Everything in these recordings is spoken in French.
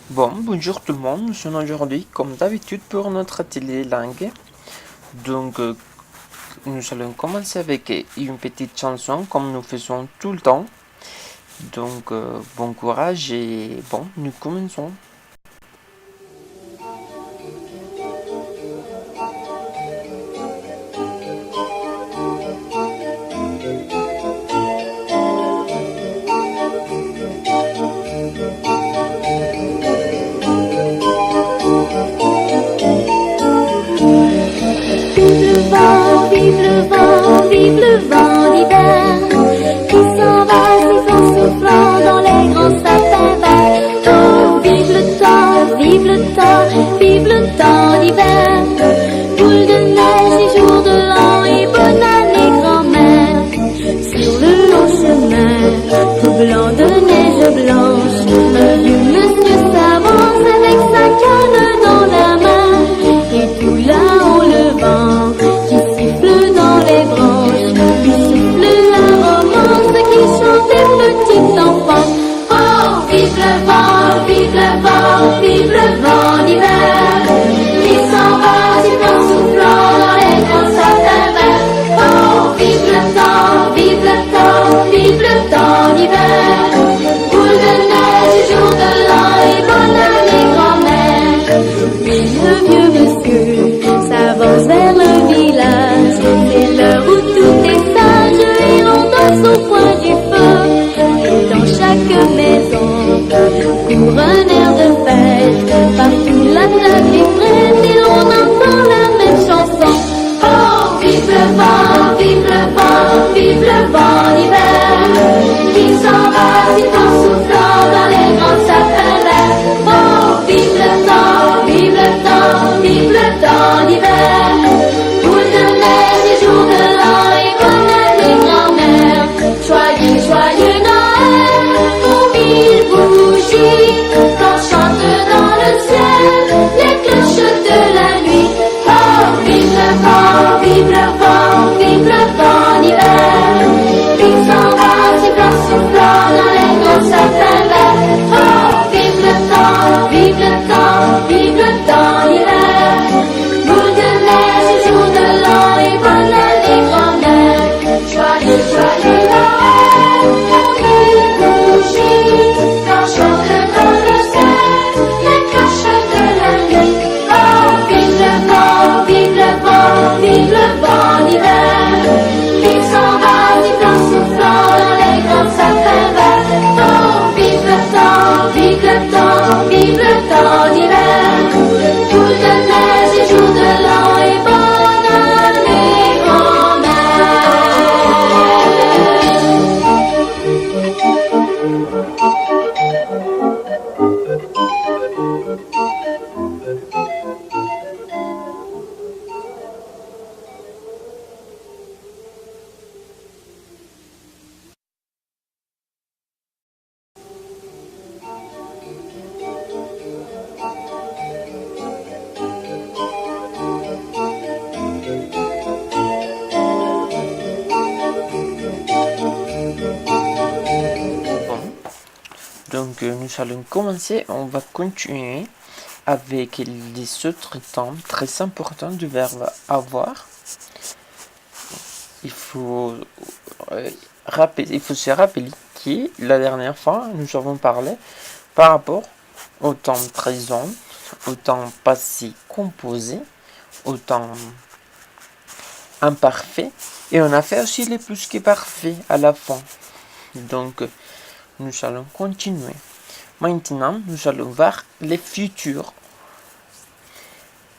Bonjour tout le monde, nous sommes aujourd'hui comme d'habitude pour notre atelier langue. Donc, nous allons commencer avec une petite chanson comme nous faisons tout le temps. Donc, bon courage et nous commençons. Vive le vent, vive le vent d'hiver qui s'en va sifflant, soufflant dans les grands sapins verts. Oh, vive le temps, vive le temps, vive le temps d'hiver. Boule de neige et jour de l'an et bonne année grand-mère. Sur le long chemin, tout blanc de neige blanche, un vieux monsieur s'avance avec sa canne dans la main. Et tout là-haut le vent qui siffle dans les branches, lui souffle la romance qui chante des petits enfants. Oh, vive le vent, vive le vent, vive le vent d'hiver qui s'en va sifflant, soufflant dans les grands sapins verts. Oh, vive le temps, vive le temps, vive le temps d'hiver. Boule de neige, jour de l'an et bonne année grand-mère. Et le vieux monsieur s'avance vers le village. C'est l'heure où tout est sage et l'on danse au coin du feu. Et dans chaque maison court un air de fête. Partout la table est prête et l'on entend la même chanson. Oh, vive le vent, vive le vent, vive le vent d'hiver qui s'en va sifflant, soufflant dans les grands sapins verts. Oh, vive le temps, vive le temps, vive le temps d'hiver. Boule de neige et jour de l'an et bonne année grand-mère. Joyeux, joyeux Noël, aux mille bougies, quand chantent dans le ciel les cloches de la nuit. Oh, vive le vent, vive le vent, vive le vent d'hiver qui s'en va sifflant, soufflant dans les grands sapins verts. Oh, vive le temps, vive le temps, vive le temps d'hiver. Boule de neige, jour de l'an et bonne année grand-mère. Joyeux, joyeux Noël, aux mille bougies, quand chantent dans le ciel les cloches de la nuit. Oh, vive le vent, vive le vent, vive le vent d'hiver qui s'en va sifflant, soufflant dans les grands sapins verts. Oh, vive le temps, vive le temps, vive le temps d'hiver. Boule de neige et jour de l'an et bonne année grand-mère. Nous allons commencer, on va continuer avec les autres temps très importants du verbe avoir. Il faut se rappeler que la dernière fois, nous avons parlé par rapport au temps présent, au temps passé composé, au temps imparfait, et on a fait aussi les plus que parfaits à la fin. Donc, nous allons continuer. Maintenant, nous allons voir les futurs.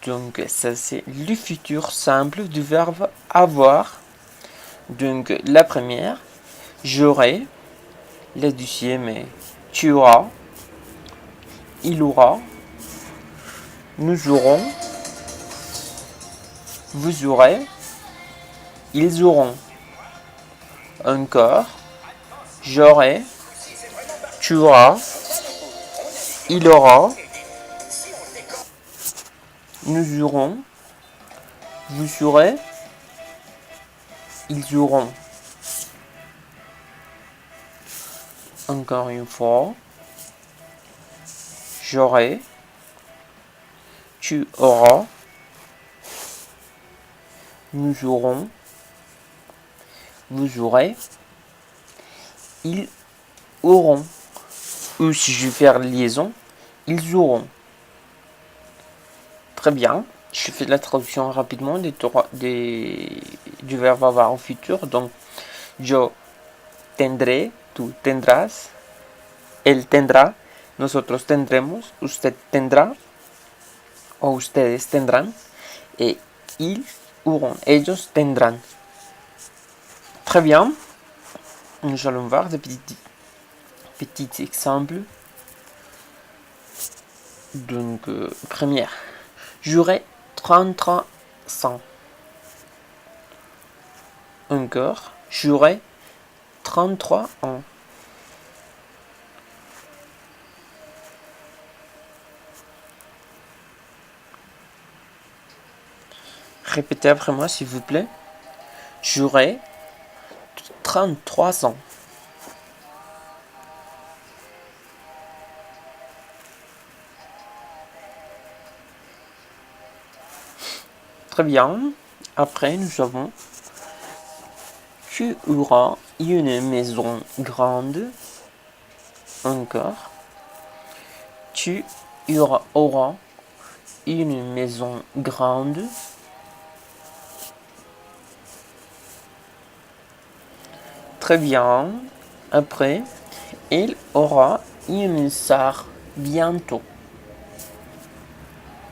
Donc, ça c'est le futur simple du verbe avoir. Donc, la première, j'aurai. La deuxième est tu auras. Il aura. Nous aurons. Vous aurez. Ils auront. Encore. J'aurai. Tu auras. Il aura. Nous aurons. Vous aurez. Ils auront. Encore une fois. j'aurai, tu auras, nous aurons, vous aurez, ils auront. Ou si je vais faire liaison, ils auront. Très bien. Je fais la traduction rapidement du verbe avoir au futur. Donc, yo tendré, tú tendrás, él tendrá, nosotros tendremos, usted tendrá, o ustedes tendrán, et ils auront, ellos tendrán. Très bien. Nous allons voir des petits exemples. Donc, première. J'aurai 33 ans. Encore. J'aurai 33 ans. Répétez après moi, s'il vous plaît. J'aurai 33 ans. Très bien. Après, nous avons tu auras une maison grande. Encore. Tu auras une maison grande. Très bien. Après, il aura une sœur bientôt.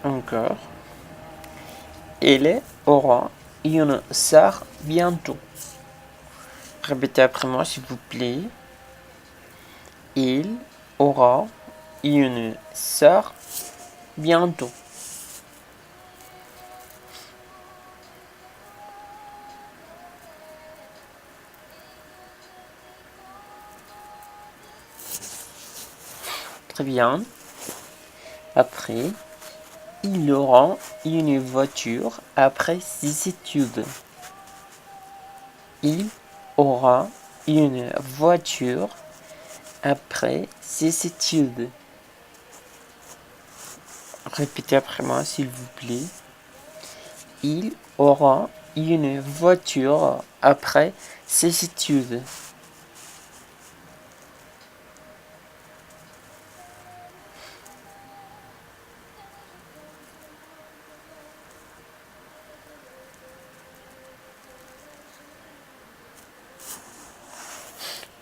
Encore. Il aura une sœur bientôt. Répétez après moi, s'il vous plaît. Il aura une sœur bientôt. Très bien. Après, il aura une voiture après ses études. Il aura une voiture après ses études. Répétez après moi, s'il vous plaît. Il aura une voiture après ses études.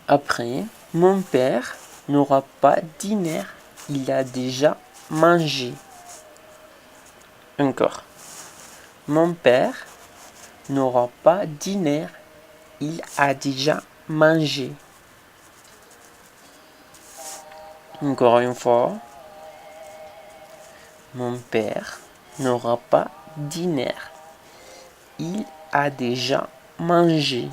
Après, mon père n'aura pas dîné, il a déjà mangé. Encore. Mon père n'aura pas dîné, il a déjà mangé. Encore une fois. Mon père n'aura pas dîné, il a déjà mangé.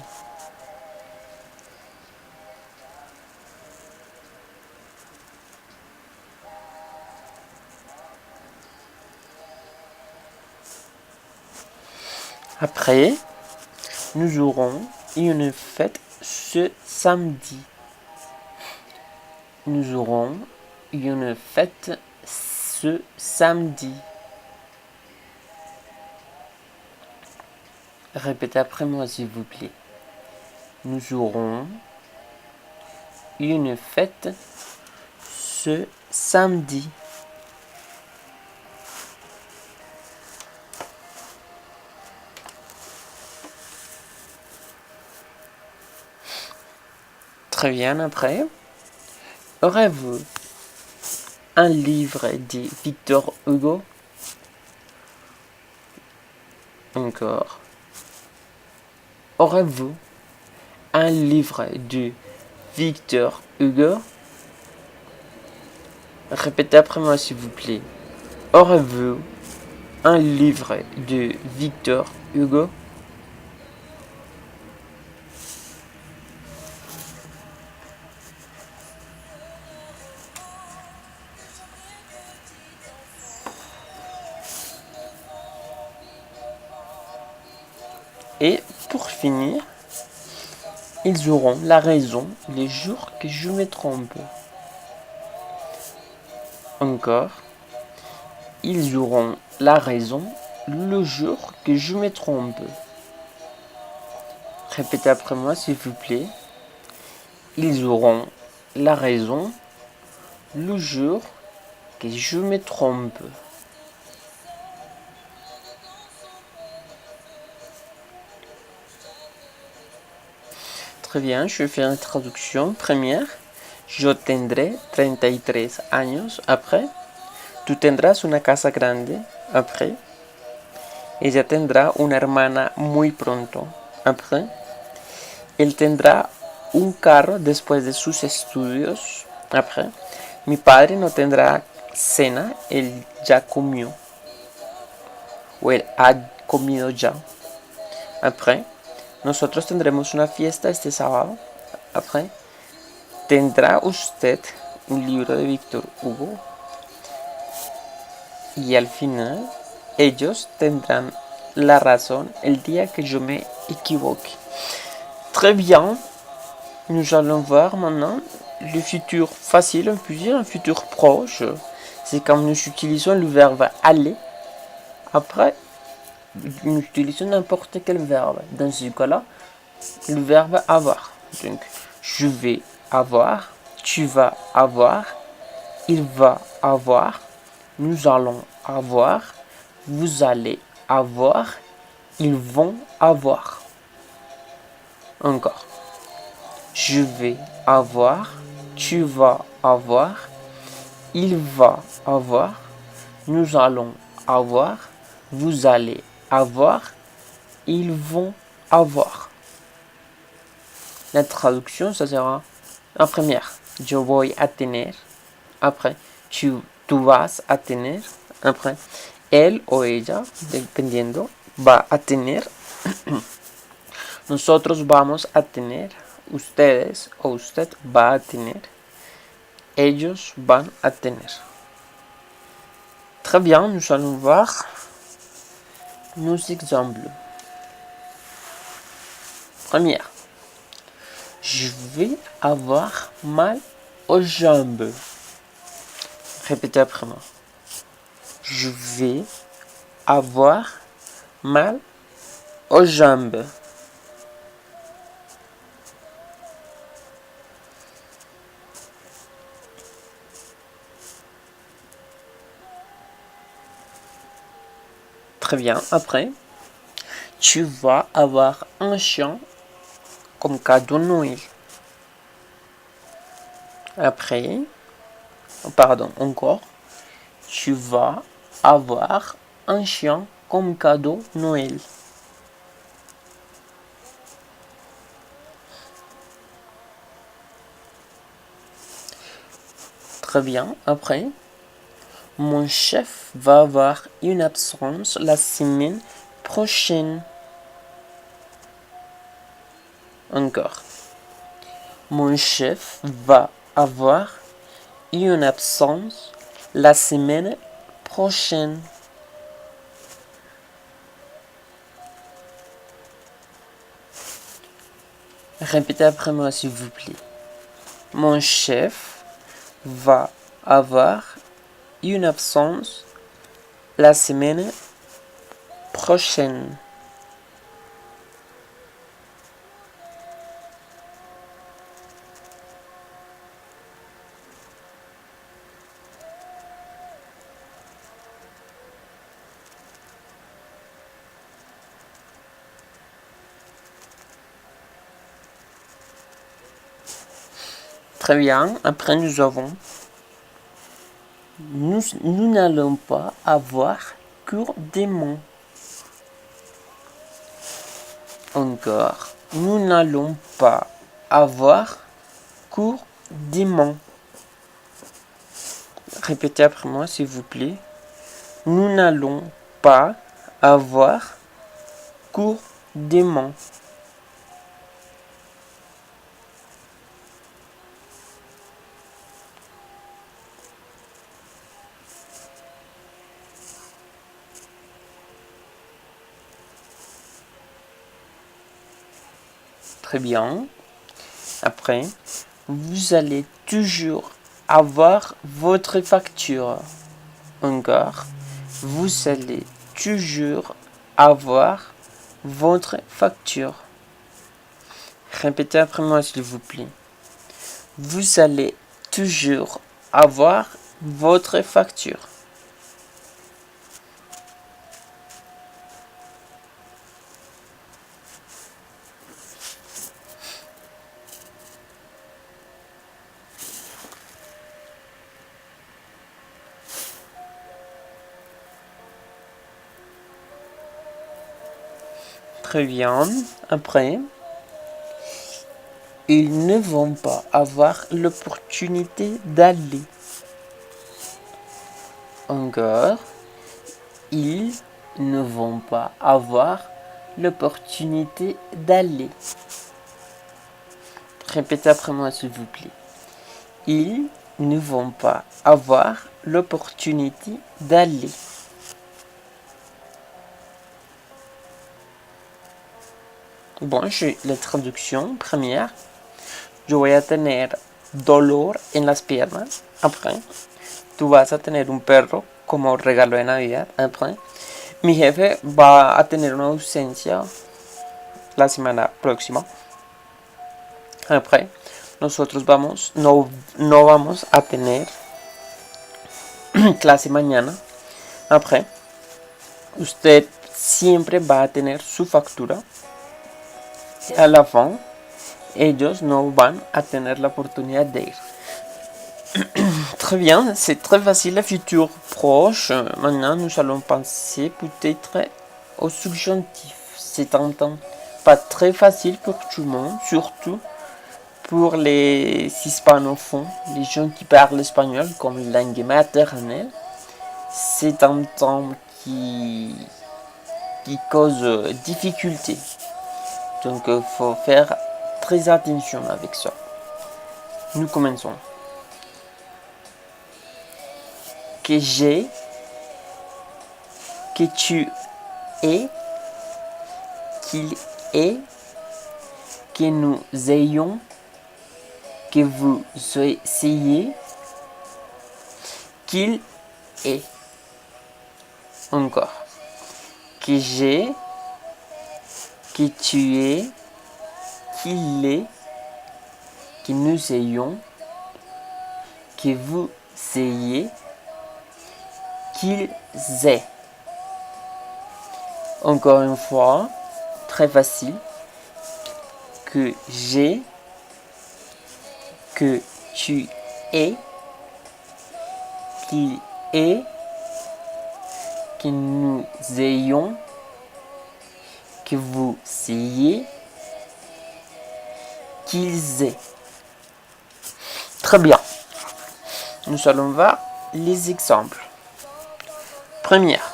Après, nous aurons une fête ce samedi. Nous aurons une fête ce samedi. Répétez après moi, s'il vous plaît. Nous aurons une fête ce samedi. Très bien, après. Aurez-vous un livre de Victor Hugo? Encore. Aurez-vous un livre de Victor Hugo? Répétez après moi, s'il vous plaît. Aurez-vous un livre de Victor Hugo? Et pour finir, ils auront la raison les jours que je me trompe. Encore. Ils auront la raison le jour que je me trompe. Répétez après moi s'il vous plaît. Ils auront la raison le jour que je me trompe. Très bien, je vais faire une traduction. Première, yo tendré 33 años. Après, tú tendrás una casa grande. Après, ella tendrá una hermana muy pronto. Après, él tendrá un carro después de sus estudios. Après, mi padre no tendrá cena, él ya comió. O él ha comido ya. Après, nosotros tendremos una fiesta este sábado. Après, ¿tendrá usted un libro de Víctor Hugo? Y al final, ellos tendrán la razón el día que yo me equivoque. Très bien. Nous allons voir maintenant le futur facile, on peut dire un futur proche. C'est quand nous utilisons le verbe aller. Après, nous utilisons n'importe quel verbe. Dans ce cas-là, le verbe avoir. Donc, je vais avoir, tu vas avoir, il va avoir, nous allons avoir, vous allez avoir, ils vont avoir. Encore. Je vais avoir, tu vas avoir, il va avoir, nous allons avoir, vous allez avoir, ils vont avoir. La traduction, ça sera la première. Yo voy a tener. Après, tú vas a tener. Après, él o ella, dependiendo, va a tener. Nosotros vamos a tener. Ustedes o usted va a tener. Ellos van a tener. Très bien, nous allons voir nos exemples. Première. Je vais avoir mal aux jambes. Répétez après moi. Je vais avoir mal aux jambes. Très bien. Après, tu vas avoir un chien comme cadeau de Noël. Après, pardon, encore, tu vas avoir un chien comme cadeau Noël. Très bien. Après, mon chef va avoir une absence la semaine prochaine. Encore. Mon chef va avoir une absence la semaine prochaine. Répétez après moi s'il vous plaît. Mon chef va avoir une absence la semaine prochaine. Très bien. Après, nous n'allons pas avoir cours demain. Encore. Nous n'allons pas avoir cours demain. Répétez après moi, s'il vous plaît. Nous n'allons pas avoir cours demain. Très bien. Après, vous allez toujours avoir votre facture. Encore, vous allez toujours avoir votre facture. Répétez après moi s'il vous plaît. Vous allez toujours avoir votre facture. Très bien. Après, ils ne vont pas avoir l'opportunité d'aller. Encore, ils ne vont pas avoir l'opportunité d'aller. Répétez après moi s'il vous plaît. Ils ne vont pas avoir l'opportunité d'aller. Bon, j'ai la traducción première. Yo voy a tener dolor en las piernas. Après, tú vas a tener un perro como regalo de Navidad. Après, mi jefe va a tener una ausencia la semana próxima. Après, nosotros no vamos a tener clase mañana. Après, usted siempre va a tener su factura. Y a la fin, ellos no van a tener la oportunidad de ir. Très bien, c'est très facile le futur proche. Maintenant, nous allons penser peut-être au subjonctif. C'est un temps pas très facile pour tout le monde, surtout pour les hispanophones, les gens qui parlent espagnol comme langue maternelle. C'est un temps qui cause difficulté. Donc, il faut faire très attention avec ça. Nous commençons. Que j'ai, que tu es, qu'il est, que nous ayons, que vous essayez, qu'il est. Encore. Que j'ai, que tu es, qu'il est, que nous ayons, que vous ayez, qu'ils aient. Encore une fois, très facile. Que j'ai, que tu es, qu'il est, que nous ayons, que vous ayez, qu'ils aient. Très bien. Nous allons voir les exemples. Première.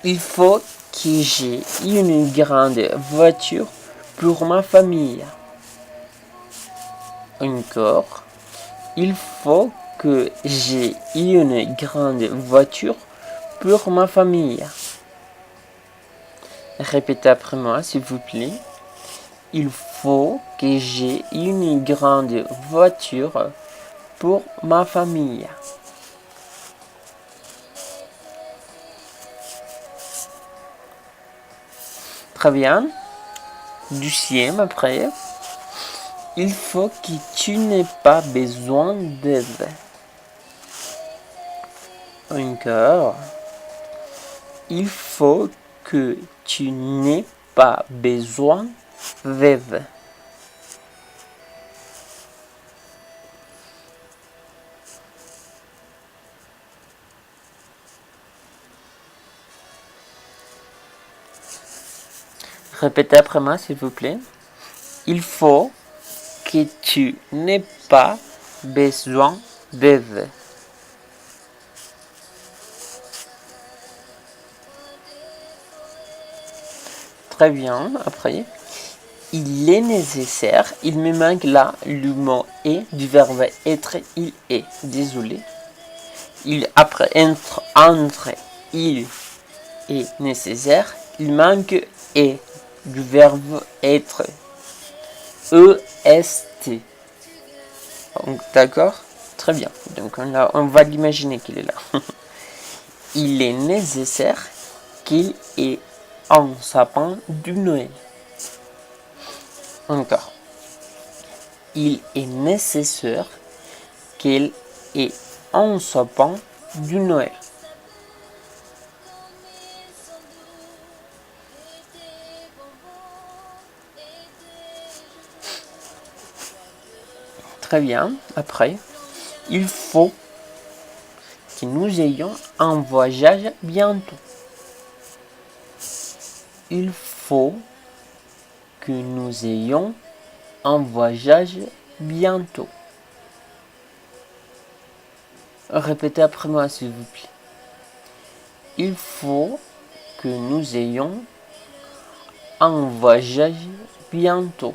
Il faut que j'ai une grande voiture pour ma famille. Encore. Il faut que j'ai une grande voiture pour ma famille. Répétez après moi, s'il vous plaît. Il faut que j'ai une grande voiture pour ma famille. Très bien. Deuxième après. Il faut que tu n'aies pas besoin d'aide. Encore. Il faut que tu n'aies pas besoin d'aide. Répétez après moi, s'il vous plaît. Il faut que tu n'aies pas besoin d'aide. Très bien, après. Il est nécessaire, il me manque là le mot est du verbe être, il est. Désolé. Après, entre il est nécessaire, il manque est du verbe être. EST. D'accord? Très bien. Donc on va l'imaginer qu'il est là. Il est nécessaire qu'il ait un sapin du Noël. Encore. Il est nécessaire qu'il ait un sapin du Noël. Très bien. Après, il faut que nous ayons un voyage bientôt. Il faut que nous ayons un voyage bientôt. Répétez après moi, s'il vous plaît. Il faut que nous ayons un voyage bientôt.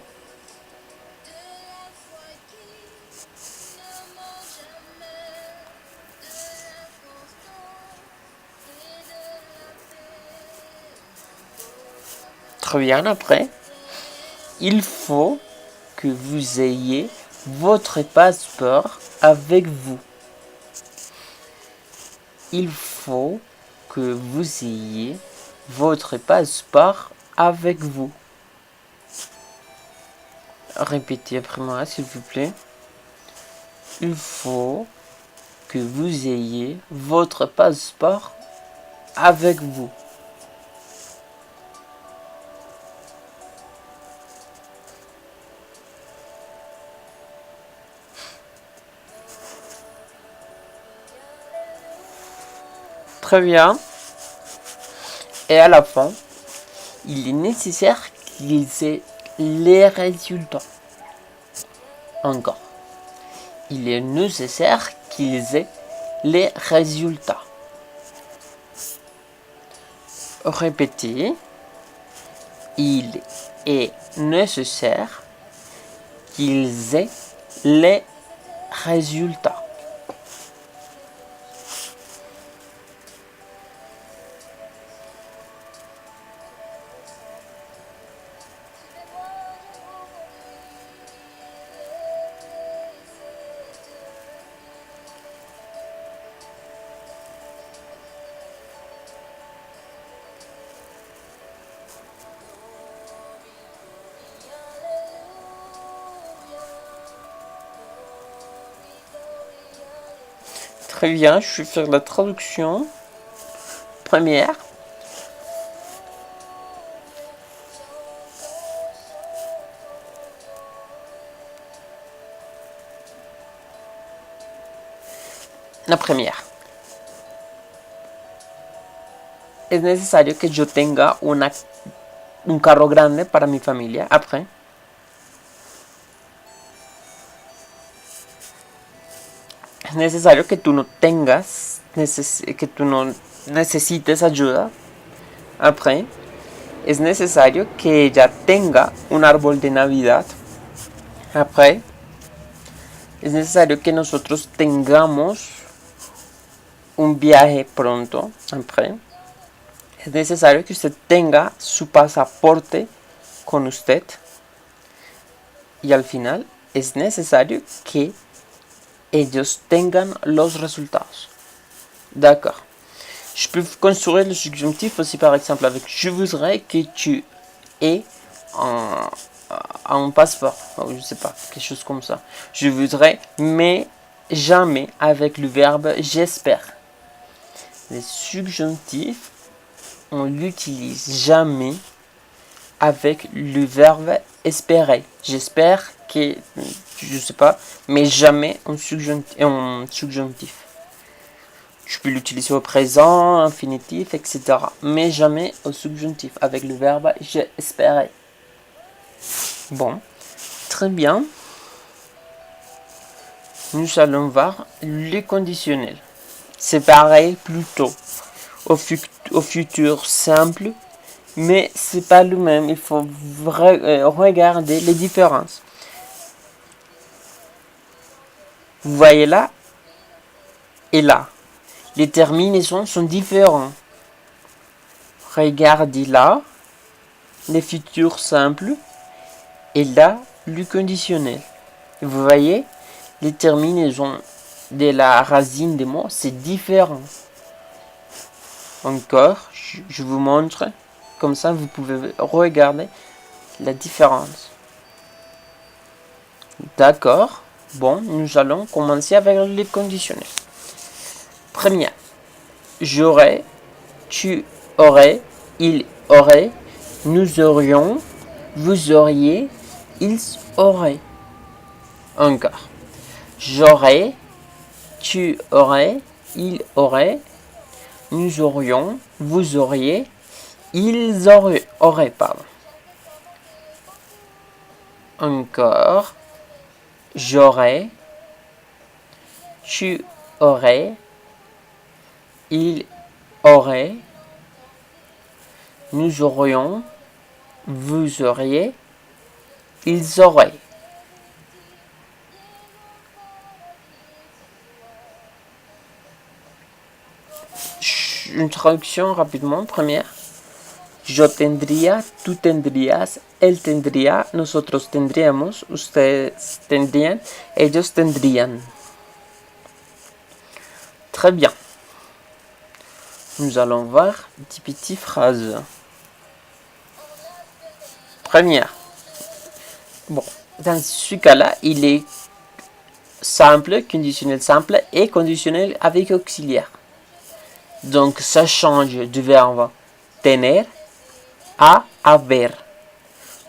Très bien, après, il faut que vous ayez votre passeport avec vous. Il faut que vous ayez votre passeport avec vous. Répétez après moi, s'il vous plaît. Il faut que vous ayez votre passeport avec vous. Très bien. Et à la fin, il est nécessaire qu'ils aient les résultats. Encore. Il est nécessaire qu'ils aient les résultats. Répétez. Il est nécessaire qu'ils aient les résultats. Très bien, je vais faire la traduction. Première. La première. Es necesario que yo tenga un carro grande para mi familia. Après. Es necesario que tú no tengas, que tú no necesites ayuda. Après. Es necesario que ella tenga un árbol de Navidad. Après. Es necesario que nosotros tengamos un viaje pronto. Après. Es necesario que usted tenga su pasaporte con usted. Y al final, es necesario que ellos tengan los resultados. D'accord. Je peux construire le subjonctif aussi par exemple avec je voudrais que tu aies un passeport. Oh, je sais pas, quelque chose comme ça. Je voudrais, mais jamais avec le verbe j'espère. Les subjonctifs, on l'utilise jamais avec le verbe espérer. J'espère que, je sais pas, mais jamais en subjonctif. Je peux l'utiliser au présent, infinitif, etc. Mais jamais au subjonctif avec le verbe j'espérais. Bon, très bien. Nous allons voir les conditionnels. C'est pareil plutôt au futur simple, mais c'est pas le même. Il faut regarder les différences. Vous voyez là et là. Les terminaisons sont différentes. Regardez là, les futurs simples, et là, le conditionnel. Vous voyez, les terminaisons de la racine des mots, c'est différent. Encore, je vous montre. Comme ça, vous pouvez regarder la différence. D'accord. Bon, nous allons commencer avec les conditionnels. Première. J'aurais, tu aurais, il aurait, nous aurions, vous auriez, ils auraient. Encore. J'aurais, tu aurais, il aurait, nous aurions, vous auriez, ils auraient, pardon. Encore. J'aurais, tu aurais, il aurait, nous aurions, vous auriez, ils auraient. Une traduction rapidement. Première. Yo tendría, tú tendrías, él tendría, nosotros tendríamos, ustedes tendrían, ellos tendrían. Très bien. Nous allons voir des petites phrases. Première. Bon, dans ce cas-là, il est simple, conditionnel simple et conditionnel avec auxiliaire. Donc, ça change du verbe tener à haber.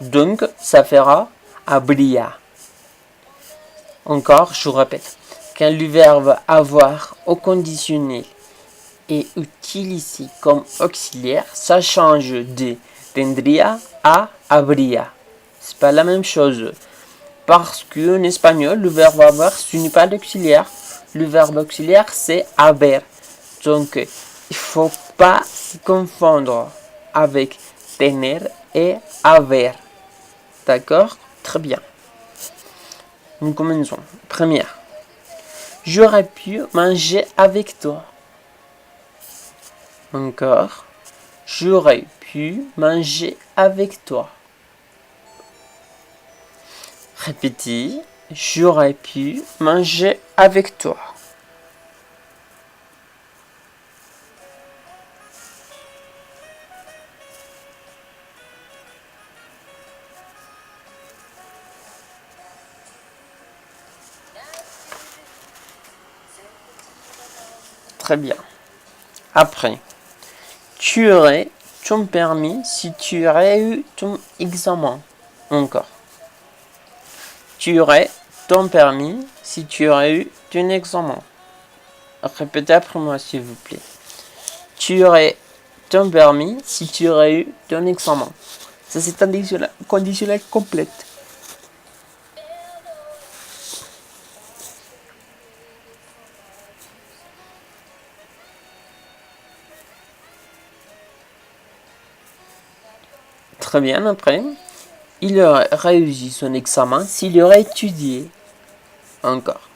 Donc, ça fera habría. Encore, je répète. Quand le verbe avoir au conditionnel est utilisé comme auxiliaire, ça change de tendría à habría. C'est pas la même chose. Parce qu'en espagnol, le verbe avoir, ce n'est pas l'auxiliaire. Le verbe auxiliaire, c'est haber. Donc, il faut pas confondre avec tener et haber. D'accord? Très bien. Nous commençons. Première. J'aurais pu manger avec toi. Encore. J'aurais pu manger avec toi. Répétez. J'aurais pu manger avec toi. Très bien. Après, tu aurais ton permis si tu aurais eu ton examen. Encore. Tu aurais ton permis si tu aurais eu ton examen. Répétez après moi, s'il vous plaît. Tu aurais ton permis si tu aurais eu ton examen. Ça, c'est un conditionnel complète. Très bien, après. Il aurait réussi son examen s'il aurait étudié. Encore.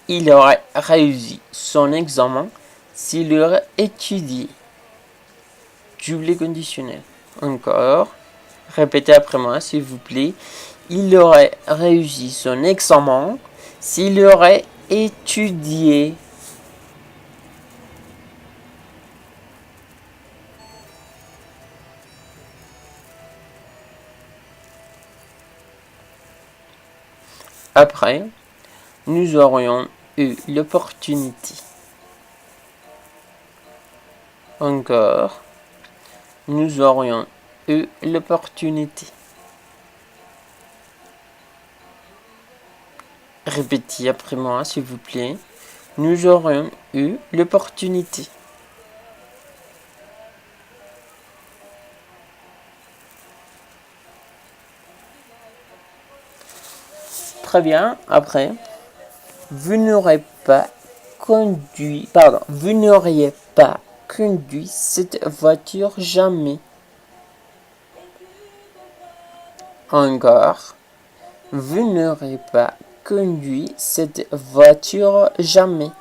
Il aurait réussi son examen s'il aurait étudié. Double conditionnel. Encore. Répétez après moi, s'il vous plaît. Il aurait réussi son examen s'il aurait étudié. Après, nous aurions eu l'opportunité. Encore, nous aurions eu l'opportunité. Répétez après moi, s'il vous plaît. Nous aurions eu l'opportunité. Très bien. Après, vous n'auriez pas conduit cette voiture jamais. Encore, vous n'aurez pas conduit cette voiture jamais.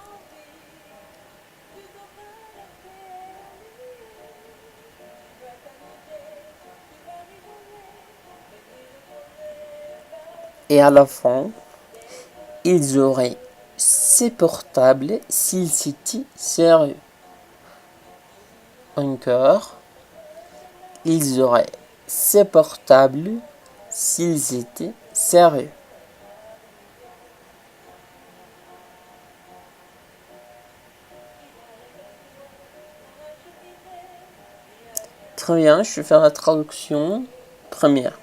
Et à la fin, ils auraient ses portables s'ils étaient sérieux. Encore, ils auraient ses portables s'ils étaient sérieux. Très bien, je vais faire la traduction première.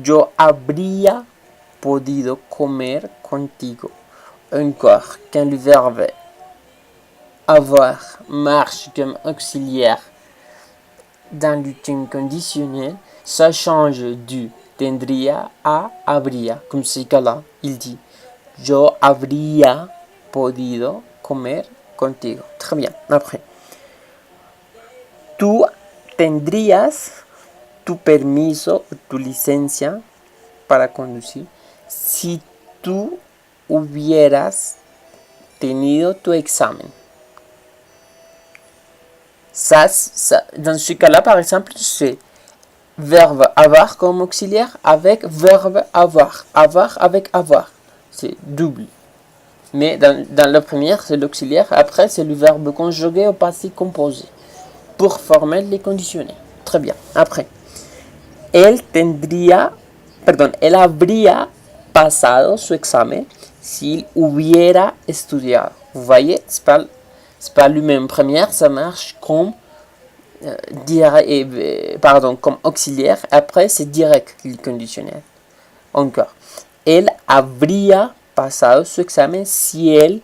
Yo habría podido comer contigo. Encore, quand le verbe avoir marche comme auxiliaire dans le temps conditionnel, ça change du tendría a habría. Comme ce cas-là, il dit yo habría podido comer contigo. Très bien. Après, tú tendrías tu permiso, tu licencia para conducir si tú hubieras tenido tu examen. Ça, dans ce cas-là, par exemple, c'est verbe avoir comme auxiliaire avec verbe avoir. Avoir avec avoir. C'est double. Mais dans la première, c'est l'auxiliaire. Après, c'est le verbe conjugué au passé composé. Pour former les conditionnels. Très bien. Après. Él habría pasado su examen s'il hubiera estudiado. Vous voyez, c'est pas lui-même. Première, ça marche comme comme auxiliaire. Après, c'est direct, le conditionnel. Encore. Él habría pasado su examen si él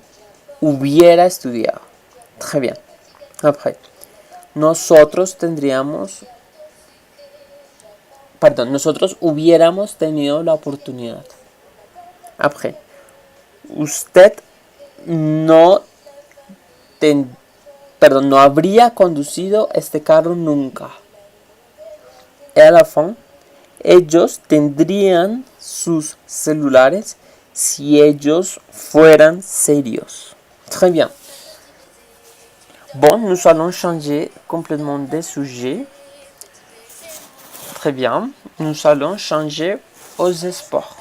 hubiera estudiado. Très bien. Après. Nosotros hubiéramos tenido la oportunidad. Après, usted no habría conducido este carro nunca. Y a la fin, ellos tendrían sus celulares si ellos fueran serios. Très bien. Bon, nous allons changer complètement de sujet. Très bien. Nous allons changer aux sports.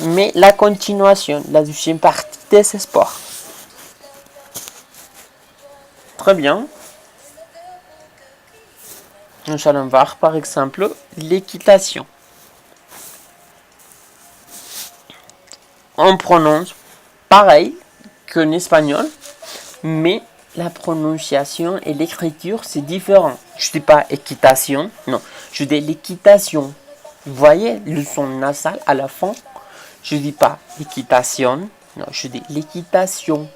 Mais la continuation, la deuxième partie des sports. Très bien. Nous allons voir par exemple l'équitation. On prononce pareil qu'en espagnol, mais la prononciation et l'écriture, c'est différent. Je ne dis pas équitation, non. Je dis l'équitation. Vous voyez le son nasal à la fin. Je ne dis pas équitation, non, je dis l'équitation.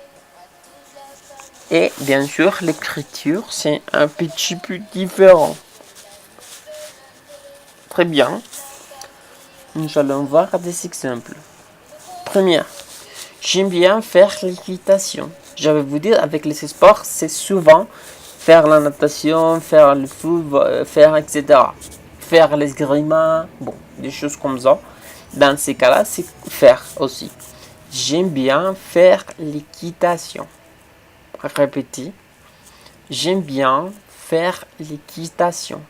Et bien sûr, l'écriture, c'est un petit peu différent. Très bien. Nous allons voir des exemples. Première, j'aime bien faire l'équitation. Je vais vous dire, avec les sports, c'est souvent faire la natation, faire le foot, faire etc. Faire l'esgrima, bon, des choses comme ça. Dans ces cas-là, c'est faire aussi. J'aime bien faire l'équitation. Répétez. J'aime bien faire l'équitation.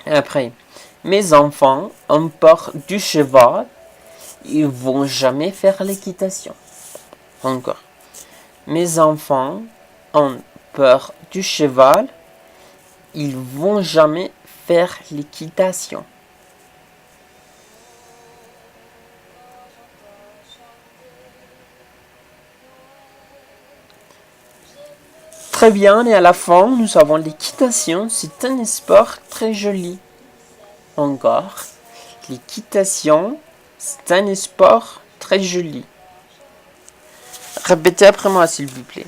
Après, mes enfants ont peur du cheval. Ils vont jamais faire l'équitation. Encore. Mes enfants ont peur du cheval. Ils vont jamais faire l'équitation. Très bien, et à la fin, nous avons l'équitation. C'est un sport très joli. Encore. L'équitation, c'est un sport très joli. Répétez après moi, s'il vous plaît.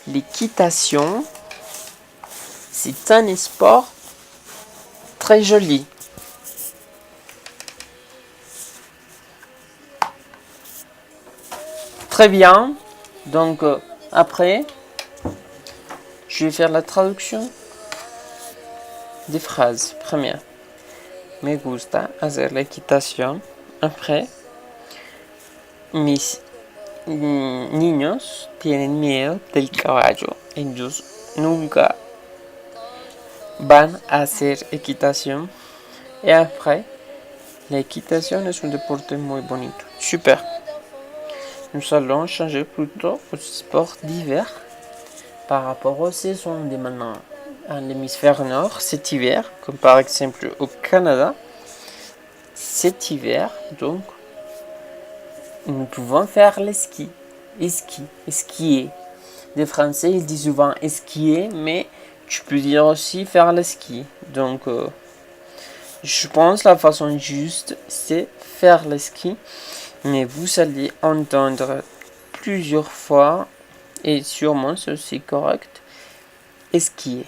L'équitation, c'est un sport très joli. Très bien. Donc, après, je vais faire la traduction des phrases. Première. Me gusta hacer la equitación. Après, mis niños tienen miedo del caballo. Ellos nunca van a hacer equitación. Et après, l'équitation est un deporte muy bonito. Super. Nous allons changer plutôt au sport d'hiver par rapport aux saisons de maintenant. En l'hémisphère nord, cet hiver, comme par exemple au Canada, cet hiver, donc, nous pouvons faire le ski. Skier. Les Français, ils disent souvent skier, mais tu peux dire aussi faire le ski. Donc, je pense la façon juste, c'est faire le ski. Mais vous allez entendre plusieurs fois, et sûrement c'est aussi correct, skier.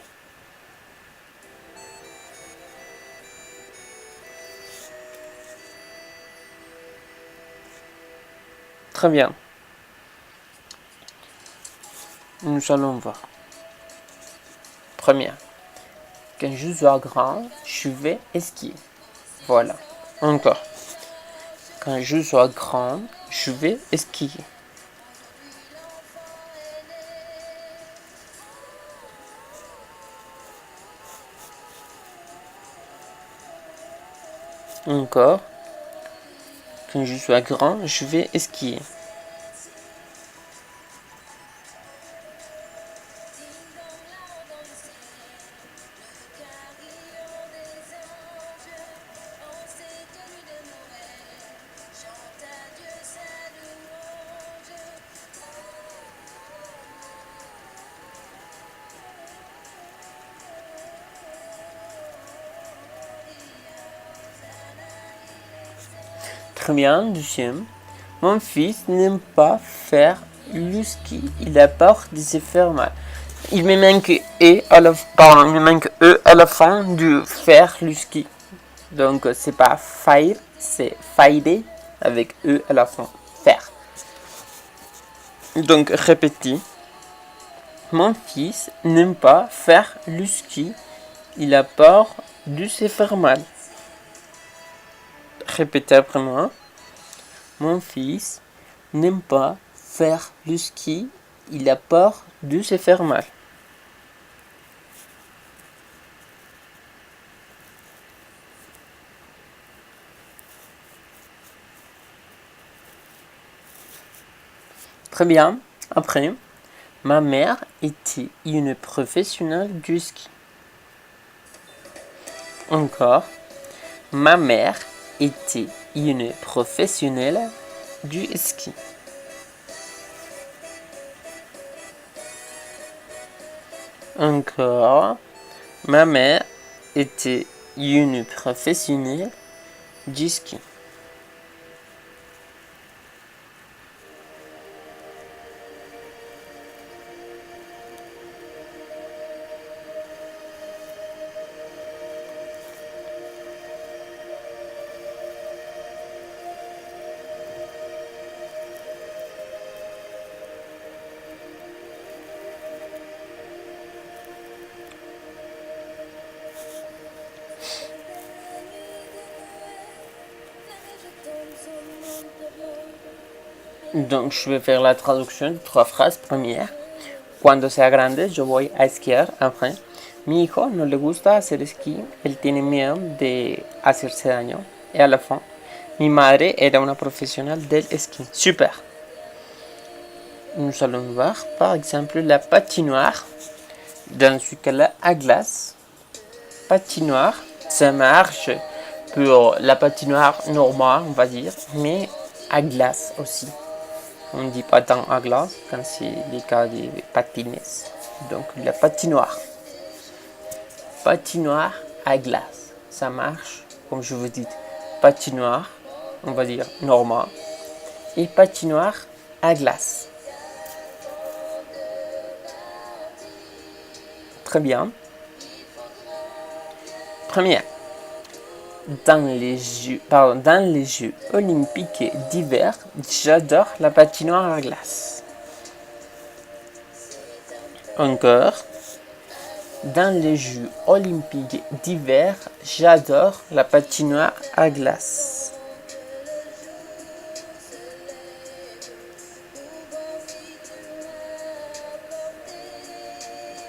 Très bien. Nous allons voir. Première. Quand je sois grand, je vais skier. Voilà. Encore. Quand je sois grand, je vais skier. Encore. Quand je sois grand, je vais skier. Très bien, deuxième. Mon fils n'aime pas faire le ski. Il a peur de se faire mal. Il me manque il me manque à la fin de faire le ski. Donc c'est pas faire, c'est faire avec à la fin. Faire. Donc répétez. Mon fils n'aime pas faire le ski. Il a peur de se faire mal. Répétez après moi. Mon fils n'aime pas faire le ski. Il a peur de se faire mal. Très bien. Après, ma mère était une professionnelle du ski. Encore. Ma mère était une professionnelle du ski. Encore. Ma mère était une professionnelle du ski. Donc, je vais faire la traduction de 3 phrases. Première, cuando sea grande yo voy a esquiar. Après, mi hijo no le gusta hacer esquí, él tiene miedo de hacerse daño. Et à la fin, mi madre era una profesional del esquí. Super. Nous allons voir par exemple la patinoire. Dans ce cas-là, à glace. Patinoire, ça marche pour la patinoire normale, on va dire, mais à glace aussi. On ne dit pas dans à glace quand c'est les cas de patines. Donc la patinoire. Patinoire à glace. Ça marche, comme je vous dis. Patinoire, on va dire normal. Et patinoire à glace. Très bien. Première. Dans les Jeux olympiques d'hiver, j'adore la patinoire à glace. Encore. Dans les Jeux olympiques d'hiver, j'adore la patinoire à glace.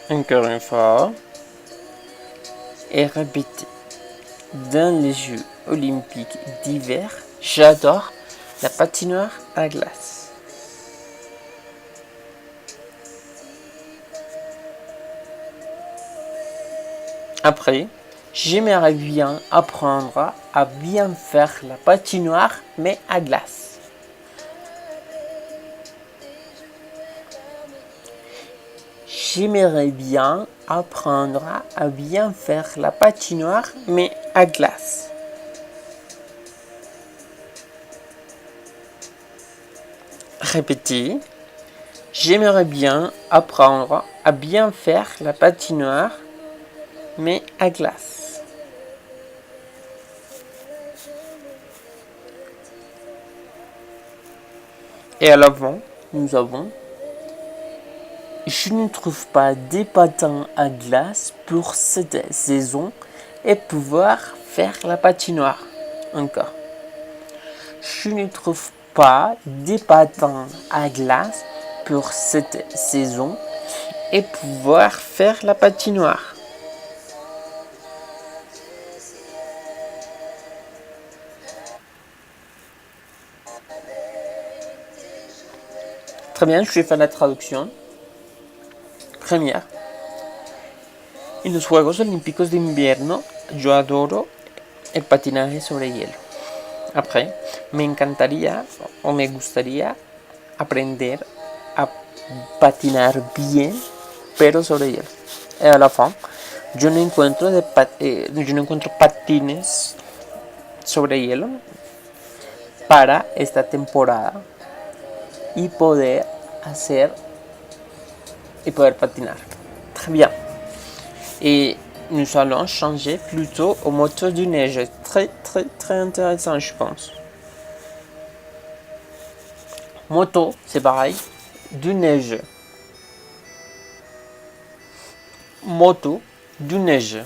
Encore une fois. Et répétez. dans les Jeux olympiques d'hiver. J'adore la patinoire à glace. Après, j'aimerais bien apprendre à bien faire la patinoire, mais à glace. J'aimerais bien apprendre à bien faire la patinoire, mais à glace. Répétez. J'aimerais bien apprendre à bien faire la patinoire, mais à glace. Et à l'avant, nous avons je ne trouve pas des patins à glace pour cette saison et pouvoir faire la patinoire. Encore. Je ne trouve pas des patins à glace pour cette saison et pouvoir faire la patinoire. Très bien, je vais faire la traduction. Première. En los Juegos Olímpicos de Invierno, yo adoro el patinaje sobre hielo. Après, me encantaría o me gustaría aprender a patinar bien, pero sobre hielo. Y a la fin, yo no encuentro patines sobre hielo para esta temporada y poder patinar. Très bien. Et nous allons changer plutôt aux motos de neige. Très, très, très intéressant, je pense. Moto, c'est pareil. De neige. Moto, de neige.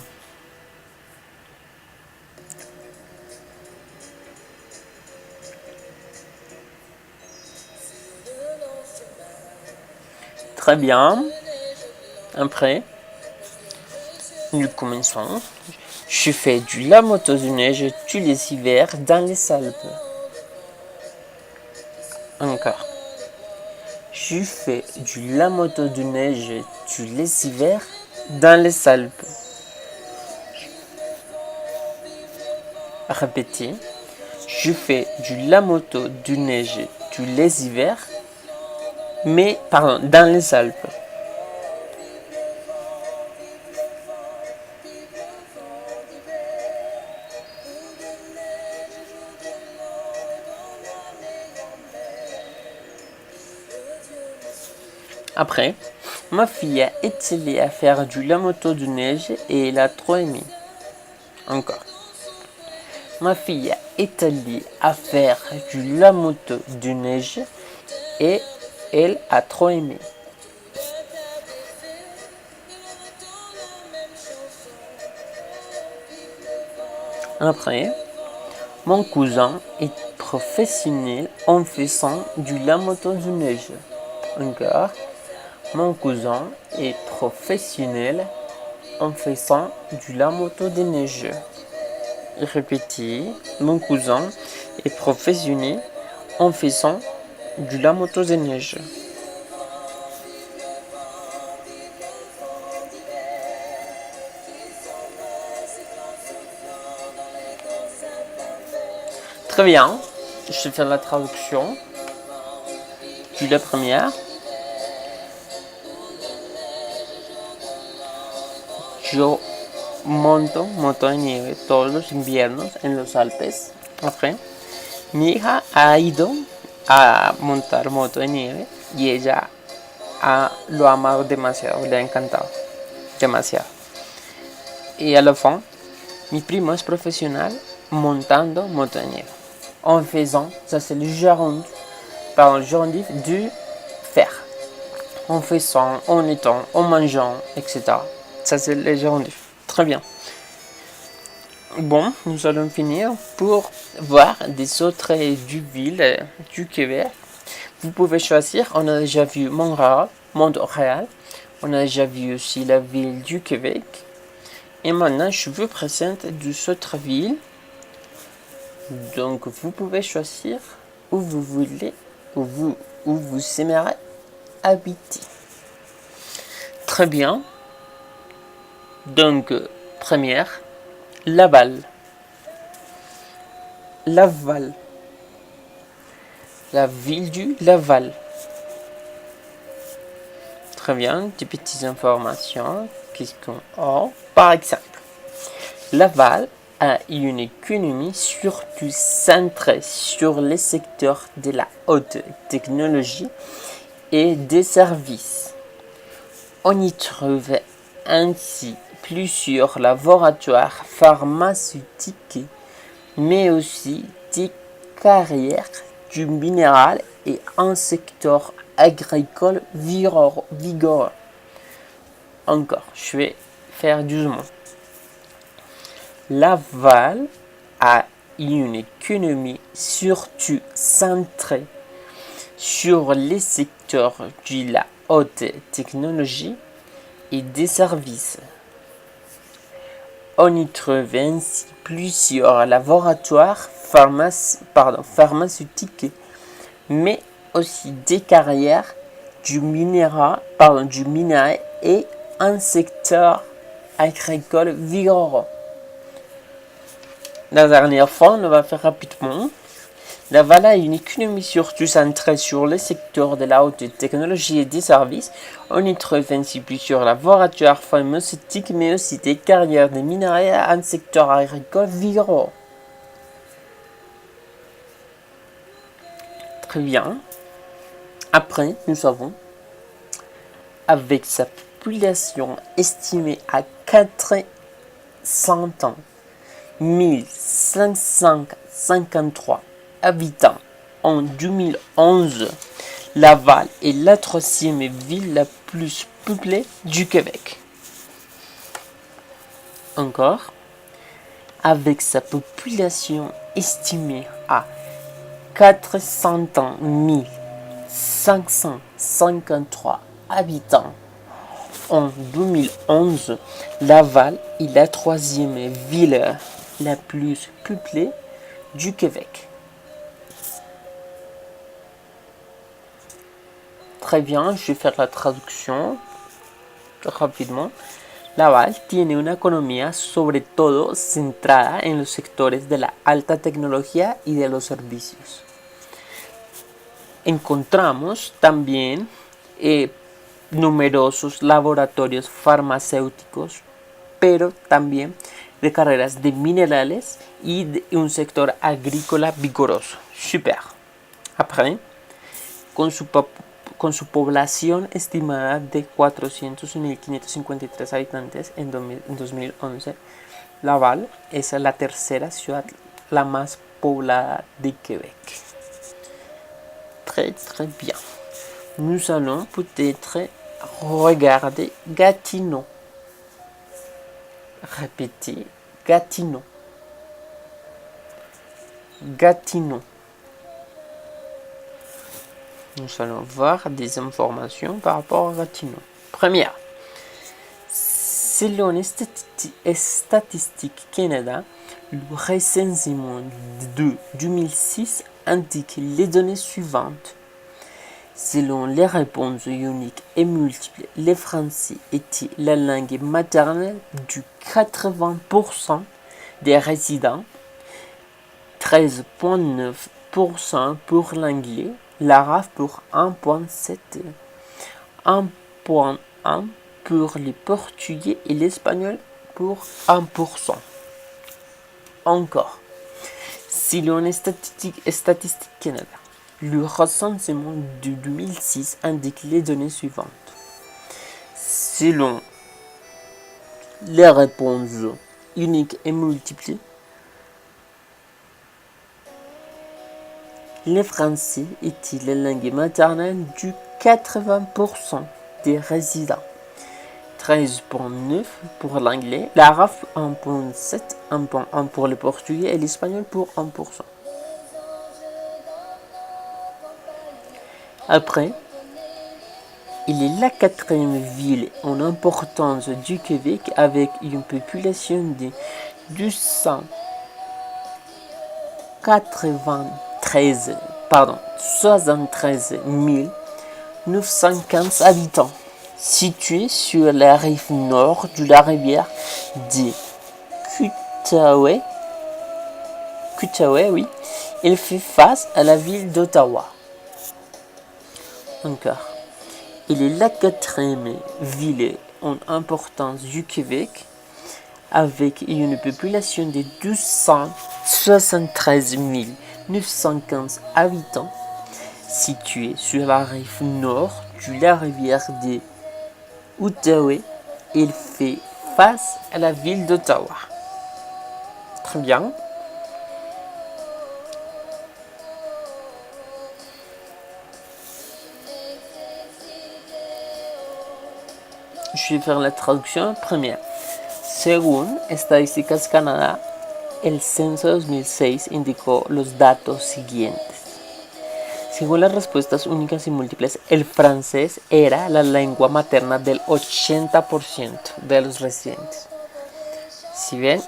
Très bien. Après, nous commençons. Je fais de la moto de neige tous les hivers dans les Alpes. Encore. Je fais de la moto de neige tous les hivers dans les Alpes. Répétez. Je fais de la moto de neige tous les hivers, dans les Alpes. Après, ma fille a essayé à faire de la moto de neige et elle a trop aimé. Encore. Ma fille a essayé à faire de la moto de neige et elle a trop aimé. Après, mon cousin est professionnel en faisant de la moto de neige. Encore. Mon cousin est professionnel en faisant de la moto de neige. Répétez, mon cousin est professionnel en faisant de la moto de neige. Très bien, je vais faire la traduction de la première. Yo monto moto de nieve todos los inviernos en los Alpes. Après, mi hija ha ido a montar moto de nieve y ella lo ha amado demasiado, le ha encantado demasiado. Y a la fin, mi primo es profesional montando moto de nieve. En faisant, ça c'est le gérondif du faire. En faisant, en étant, en mangeant, etc. Ça, c'est le gérondif. Très bien. Bon, nous allons finir pour voir des autres villes du Québec. Vous pouvez choisir. On a déjà vu Montréal. On a déjà vu aussi la ville du Québec. Et maintenant, je vous présente deux autres villes. Donc, vous pouvez choisir où vous voulez, où vous aimeriez habiter. Très bien. Donc, première, Laval. Laval. La ville du Laval. Très bien, des petites informations. Qu'est-ce qu'on a? Par exemple, Laval a une économie surtout centrée sur les secteurs de la haute technologie et des services. On y trouve ainsi plusieurs laboratoires pharmaceutiques, mais aussi des carrières du minéral et un secteur agricole vigoureux. Encore, je vais faire doucement. Laval a une économie surtout centrée sur les secteurs de la haute technologie et des services. On y trouve ainsi plusieurs laboratoires pharmaceutiques, mais aussi des carrières du minéral et un secteur agricole vigoureux. La dernière fois, on va faire rapidement. Laval a une économie surtout centrée sur le secteur de la haute technologie et des services. On y trouve ainsi plusieurs laboratoires pharmaceutiques, mais aussi des carrières de minerais et un secteur agricole vigoureux. Très bien. Après, nous avons, avec sa population estimée à 400 1553 habitants en 2011, Laval est la troisième ville la plus peuplée du Québec. Encore, avec sa population estimée à 400 553 habitants en 2011, Laval est la troisième ville la plus peuplée du Québec. Très bien, je vais faire la traduction rapidement. Laval tiene una economía sobre todo centrada en los sectores de la alta tecnología y de los servicios. Encontramos también numerosos laboratorios farmacéuticos, pero también de carreras de minerales y de un sector agrícola vigoroso. Super. Après, con su población estimada de 400.553 habitantes en 2011, Laval es la tercera ciudad la más poblada de Québec. Très très bien. Nous allons peut-être regarder Gatineau. Répétez, Gatineau. Gatineau. Nous allons voir des informations par rapport à Gatineau. Première. Selon Statistique Canada, le recensement de 2006 indique les données suivantes. Selon les réponses uniques et multiples, le français était la langue maternelle du 80% des résidents, 13,9% pour l'anglais, l'arabe pour 1,7%, 1,1% pour le portugais et l'espagnol pour 1%. Encore, selon Statistique Canada, le recensement de 2006 indique les données suivantes. Selon les réponses uniques et multiples, le français était la langue maternelle du 80% des résidents, 13,9% pour l'anglais, l'arabe 1,7%, 1,1% pour le portugais et l'espagnol pour 1%. Après, Il est la quatrième ville en importance du Québec avec une population de 73 915 habitants, située sur la rive nord de la rivière de Cutaouais. Oui. Elle fait face à la ville d'Ottawa. Encore. Elle est la quatrième ville en importance du Québec avec une population de 273 915 habitants, située sur la rive nord de la rivière de Outaouais. Elle fait face à la ville d'Ottawa. Très bien. Je vais faire la traducción première. Según Estadísticas Canadá, el censo 2006 indicó los datos siguientes. Según las respuestas únicas y múltiples, el francés era la lengua materna del 80% de los residentes. Si bien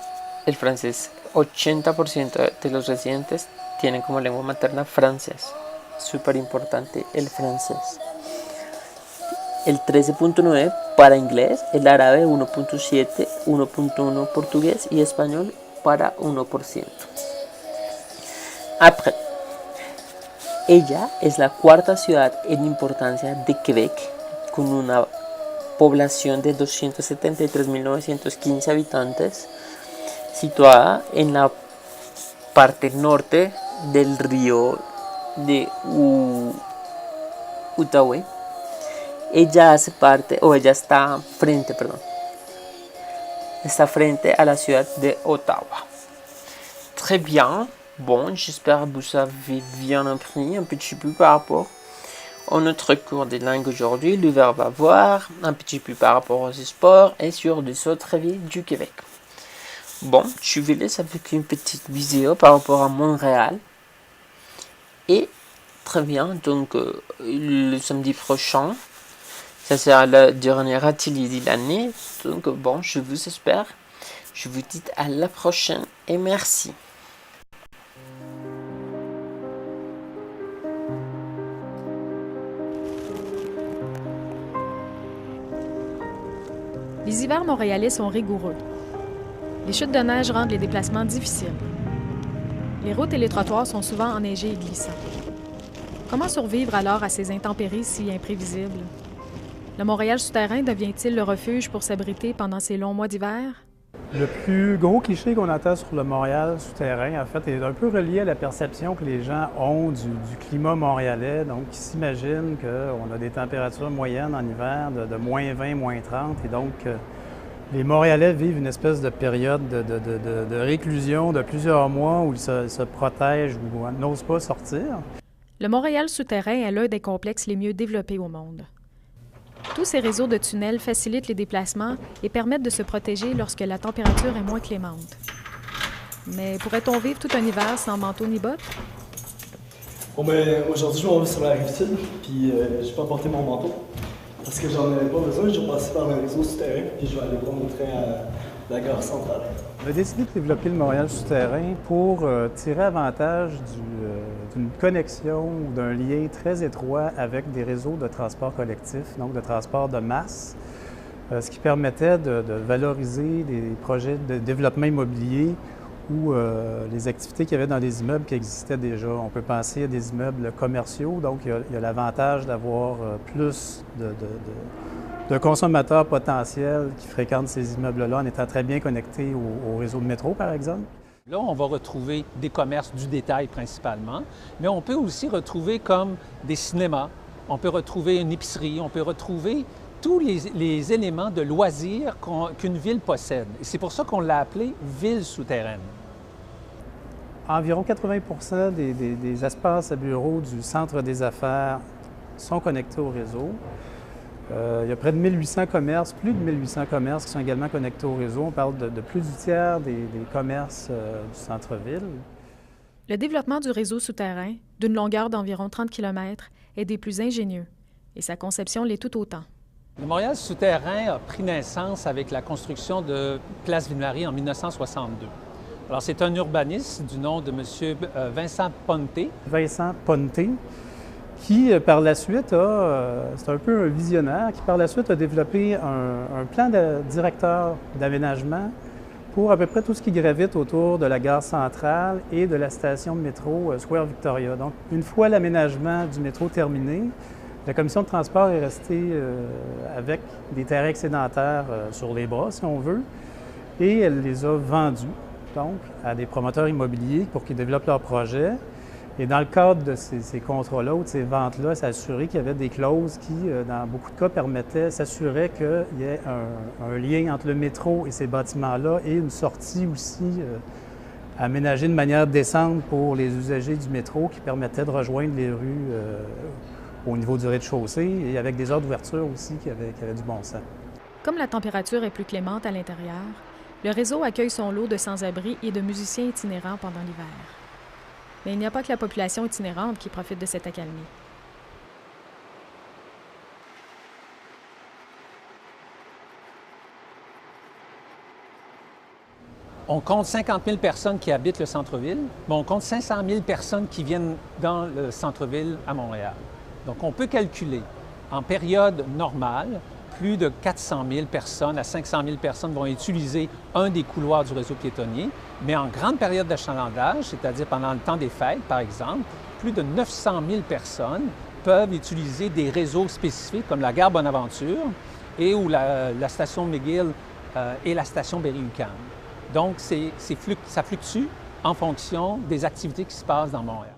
el francés, 80% de los residentes tienen como lengua materna francés. Súper importante el francés. El 13.9 para inglés, el árabe 1.7, 1.1 portugués y español para 1%. Après, ella es la cuarta ciudad en importancia de Quebec, con una población de 273.915 habitantes, situada en la parte norte del río de Outaouais. Ella está frente a la ciudad de Ottawa. Très bien. Bon, j'espère que vous avez bien appris un petit peu par rapport à notre cours de langue aujourd'hui, le verbe avoir, un petit peu par rapport aux sports et sur les autres villes du Québec. Bon, je vais laisser avec une petite vidéo par rapport à Montréal. Et très bien, donc le samedi prochain, ça sera le dernier atelier de l'année. Donc bon, je vous espère. Je vous dis à la prochaine et merci. Les hivers montréalais sont rigoureux. Les chutes de neige rendent les déplacements difficiles. Les routes et les trottoirs sont souvent enneigés et glissants. Comment survivre alors à ces intempéries si imprévisibles? Le Montréal souterrain devient-il le refuge pour s'abriter pendant ces longs mois d'hiver? Le plus gros cliché qu'on entend sur le Montréal souterrain, en fait, est un peu relié à la perception que les gens ont du climat montréalais. Donc, ils s'imaginent qu'on a des températures moyennes en hiver de moins 20, moins 30. Et donc, les Montréalais vivent une espèce de période de réclusion de plusieurs mois où ils se protègent ou n'osent pas sortir. Le Montréal souterrain est l'un des complexes les mieux développés au monde. Tous ces réseaux de tunnels facilitent les déplacements et permettent de se protéger lorsque la température est moins clémente. Mais pourrait-on vivre tout un hiver sans manteau ni bottes? Bon ben, aujourd'hui je m'en vais sur la Rive-Sud, puis j'ai pas apporté mon manteau. Parce que j'en avais pas besoin, je vais passer par le réseau souterrain, puis je vais aller prendre le train à la gare centrale. On a décidé de développer le Montréal souterrain pour tirer avantage d'une connexion ou d'un lien très étroit avec des réseaux de transport collectif, donc de transport de masse, ce qui permettait de valoriser des projets de développement immobilier ou les activités qu'il y avait dans les immeubles qui existaient déjà. On peut penser à des immeubles commerciaux, donc il y a l'avantage d'avoir plus de consommateurs potentiels qui fréquentent ces immeubles-là en étant très bien connectés au réseau de métro, par exemple. Là, on va retrouver des commerces du détail principalement, mais on peut aussi retrouver comme des cinémas, on peut retrouver une épicerie, on peut retrouver tous les éléments de loisirs qu'une ville possède. Et c'est pour ça qu'on l'a appelé ville souterraine. Environ 80% des espaces à bureaux du centre des affaires sont connectés au réseau. Il y a près de 1800 commerces, plus de 1800 commerces qui sont également connectés au réseau. On parle de plus du tiers des commerces du centre-ville. Le développement du réseau souterrain, d'une longueur d'environ 30 km, est des plus ingénieux. Et sa conception l'est tout autant. Le Montréal souterrain a pris naissance avec la construction de Place Ville-Marie en 1962. Alors, c'est un urbaniste du nom de M. Vincent Ponte. Vincent Ponte, qui par la suite c'est un peu un visionnaire, qui par la suite a développé un plan de directeur d'aménagement pour à peu près tout ce qui gravite autour de la gare centrale et de la station de métro Square Victoria. Donc, une fois l'aménagement du métro terminé, la commission de transport est restée avec des terrains excédentaires sur les bras, si on veut, et elle les a vendus, donc, à des promoteurs immobiliers pour qu'ils développent leurs projets. Et dans le cadre de ces contrats-là ou de ces ventes-là, s'assurer qu'il y avait des clauses qui, dans beaucoup de cas, s'assuraient qu'il y ait un lien entre le métro et ces bâtiments-là et une sortie aussi aménagée de manière décente pour les usagers du métro qui permettait de rejoindre les rues au niveau du rez-de-chaussée et avec des heures d'ouverture aussi qui avaient du bon sens. Comme la température est plus clémente à l'intérieur, le réseau accueille son lot de sans-abri et de musiciens itinérants pendant l'hiver. Mais il n'y a pas que la population itinérante qui profite de cette accalmie. On compte 50 000 personnes qui habitent le centre-ville, mais on compte 500 000 personnes qui viennent dans le centre-ville à Montréal. Donc, on peut calculer, en période normale, plus de 400 000 personnes à 500 000 personnes vont utiliser un des couloirs du réseau piétonnier, mais en grande période d'achalandage, c'est-à-dire pendant le temps des fêtes, par exemple, plus de 900 000 personnes peuvent utiliser des réseaux spécifiques comme la gare Bonaventure et ou la station McGill et la station Berry-UQAM. Donc, ça fluctue en fonction des activités qui se passent dans Montréal.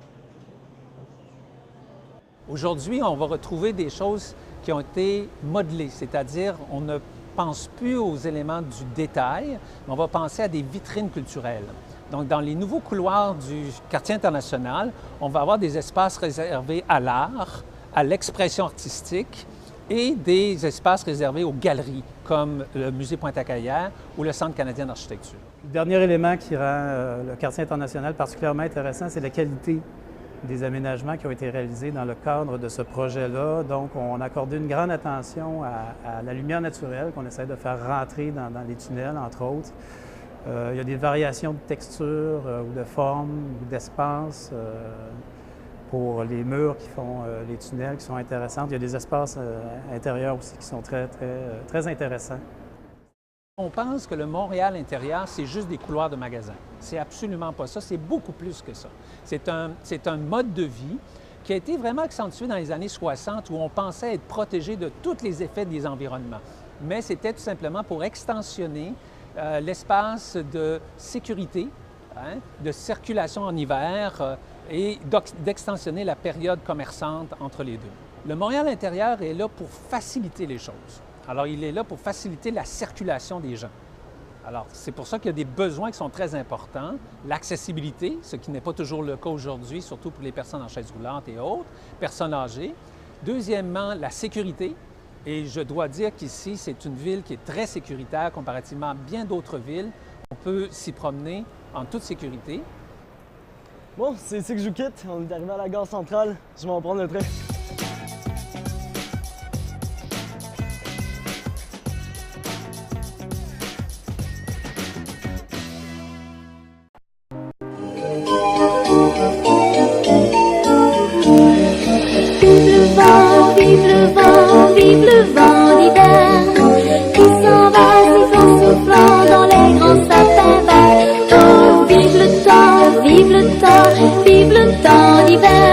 Aujourd'hui, on va retrouver des choses qui ont été modelées, c'est-à-dire on ne pense plus aux éléments du détail, mais on va penser à des vitrines culturelles. Donc, dans les nouveaux couloirs du quartier international, on va avoir des espaces réservés à l'art, à l'expression artistique et des espaces réservés aux galeries, comme le Musée Pointe-à-Callieres ou le Centre canadien d'architecture. Le dernier élément qui rend le quartier international particulièrement intéressant, c'est la qualité des aménagements qui ont été réalisés dans le cadre de ce projet-là. Donc, on a accordé une grande attention à la lumière naturelle qu'on essaie de faire rentrer dans les tunnels, entre autres. Il y a des variations de texture ou de forme ou d'espace pour les murs qui font les tunnels qui sont intéressantes. Il y a des espaces intérieurs aussi qui sont très intéressants. On pense que le Montréal intérieur, c'est juste des couloirs de magasins. C'est absolument pas ça, c'est beaucoup plus que ça. C'est un mode de vie qui a été vraiment accentué dans les années 60 où on pensait être protégé de tous les effets des environnements. Mais c'était tout simplement pour extensionner l'espace de sécurité, de circulation en hiver et d'extensionner la période commerçante entre les deux. Le Montréal intérieur est là pour faciliter les choses. Alors, il est là pour faciliter la circulation des gens. Alors, c'est pour ça qu'il y a des besoins qui sont très importants. L'accessibilité, ce qui n'est pas toujours le cas aujourd'hui, surtout pour les personnes en chaise roulante et autres, personnes âgées. Deuxièmement, la sécurité. Et je dois dire qu'ici, c'est une ville qui est très sécuritaire comparativement à bien d'autres villes. On peut s'y promener en toute sécurité. Bon, c'est ici que je vous quitte. On est arrivé à la gare centrale. Je vais en prendre le train. Vive le vent d'hiver qui s'en va sifflant, soufflant dans les grands sapins verts. Oh, vive le temps d'hiver.